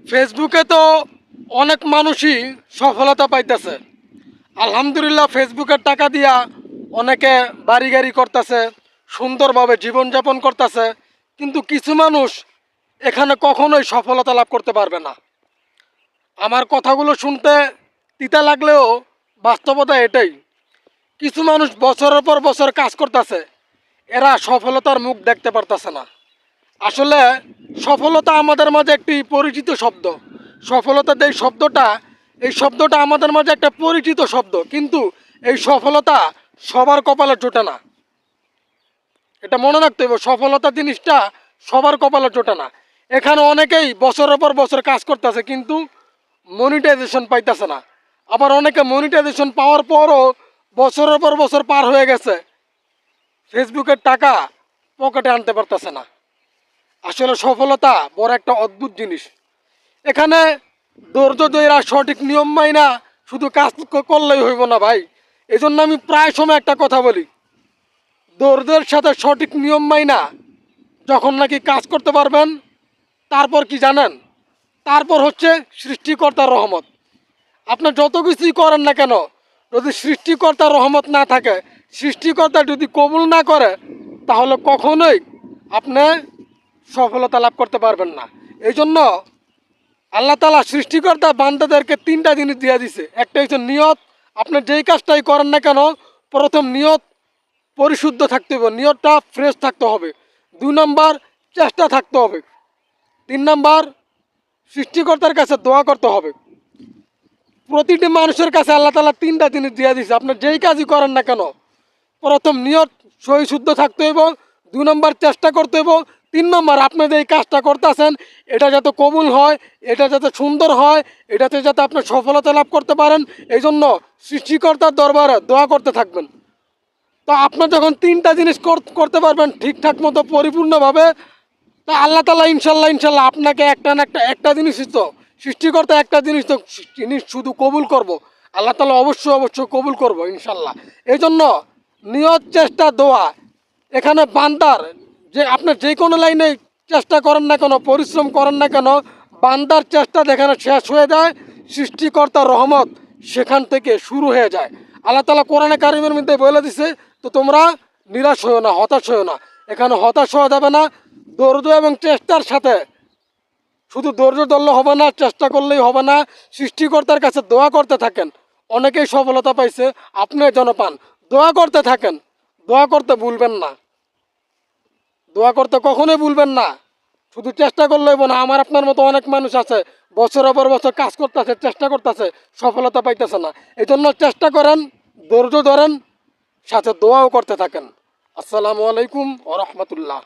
ফেসবুকে তো অনেক মানুষই সফলতা পাইতেছে। আলহামদুলিল্লাহ, ফেসবুকের টাকা দিয়া অনেকে বাড়ি গাড়ি করতেছে, সুন্দরভাবে জীবনযাপন করতেছে। কিন্তু কিছু মানুষ এখানে কখনোই সফলতা লাভ করতে পারবে না। আমার কথাগুলো শুনতে তিতা লাগলেও বাস্তবতা এটাই। কিছু মানুষ বছরের পর বছর কাজ করতেছে, এরা সফলতার মুখ দেখতে পারতেছে না। আসলে সফলতা আমাদের মাঝে একটি পরিচিত শব্দ। সফলতা এই শব্দটা আমাদের মাঝে একটা পরিচিত শব্দ, কিন্তু এই সফলতা সবার কপালে জোটে না। এটা মনে রাখতে হবে, সফলতা জিনিসটা সবার কপালে জোটে না। এখানে অনেকেই বছরের পর বছর কাজ করতেছে, কিন্তু মনিটাইজেশন পাইতেছে না। আবার অনেকে মনিটাইজেশন পাওয়ার পরও বছরের পর বছর পার হয়ে গেছে, ফেসবুকের টাকা পকেটে আনতে পারতেছে না। আসলে সফলতা বড় একটা অদ্ভুত জিনিস। এখানে ধৈর্য ধইরা সঠিক নিয়ম মাইনা শুধু কাজ করলেই হইব না ভাই। এই জন্য আমি প্রায় সময় একটা কথা বলি, ধৈর্যের সাথে সঠিক নিয়ম মাইনা যখন নাকি কাজ করতে পারবেন, তারপর কি জানেন? তারপর হচ্ছে সৃষ্টিকর্তার রহমত। আপনি যত কিছুই করেন না কেন, যদি সৃষ্টিকর্তার রহমত না থাকে, সৃষ্টিকর্তা যদি কবুল না করে, তাহলে কখনোই আপনি সফলতা লাভ করতে পারবেন না। এই জন্য আল্লাহ তাআলা সৃষ্টিকর্তা বান্দাদেরকে তিনটা জিনিস দিয়ে দিছে। একটা হচ্ছে নিয়ত। আপনি যেই কাজটাই করেন না কেন, প্রথম নিয়ত পরিশুদ্ধ থাকতে হবে, নিয়তটা ফ্রেশ থাকতে হবে। 2 নম্বর, চেষ্টা থাকতে হবে। 3 নম্বর, সৃষ্টিকর্তার কাছে দোয়া করতে হবে। প্রতিটি মানুষের কাছে আল্লাহ তাআলা তিনটা জিনিস দিয়ে দিছে। আপনি যেই কাজই করেন না কেন, প্রথম নিয়ত সহি শুদ্ধ থাকতে হইব, 2 নম্বর চেষ্টা করতে হইব, 3 নম্বর আপনি যে এই কাজটা করতেছেন এটা যাতে কবুল হয়, এটা যাতে সুন্দর হয়, এটাতে যাতে আপনি সফলতা লাভ করতে পারেন, এই জন্য সৃষ্টিকর্তার দরবারে দোয়া করতে থাকবেন। তো আপনি যখন তিনটা জিনিস করতে পারবেন ঠিকঠাক মতো পরিপূর্ণভাবে, তা আল্লাহ তাআলা ইনশাল্লাহ আপনাকে একটা জিনিস তো সৃষ্টিকর্তা একটা জিনিস শুধু কবুল করব। আল্লাহ তাআলা অবশ্যই কবুল করব ইনশাল্লাহ। এই জন্য নিয়ত, চেষ্টা, দোয়া। এখানে বান্দার যে আপনি যে কোনো লাইনে চেষ্টা করেন না কেন, পরিশ্রম করেন না কেন, বান্দার চেষ্টা যেখানে শেষ হয়ে যায়, সৃষ্টিকর্তার রহমত সেখান থেকে শুরু হয়ে যায়। আল্লাহ তাআলা কোরআনে কারিমের মধ্যে বলে দিছে, তো তোমরা নিরাশ হও না, হতাশ হও না। এখানে হতাশ হওয়া যাবে না। ধৈর্য এবং চেষ্টার সাথে, শুধু ধৈর্য ধরলে হবে না, চেষ্টা করলেই হবে না, সৃষ্টিকর্তার কাছে দোয়া করতে থাকেন। অনেকেই সফলতা পাইছে, আপনিও যেন পান। দোয়া করতে থাকেন, দোয়া করতে ভুলবেন না, দোয়া করতে কখনোই ভুলবেন না। শুধু চেষ্টা করলে হইব না। আমার আপনার মতো অনেক মানুষ আছে, বছরের পর বছর কাজ করতেছে, চেষ্টা করতেছে, সফলতা পাইতেছে না। এই জন্য চেষ্টা করেন, ধৈর্য ধরেন, সাথে দোয়াও করতে থাকেন। আসসালামু আলাইকুম ওয়া রাহমাতুল্লাহ।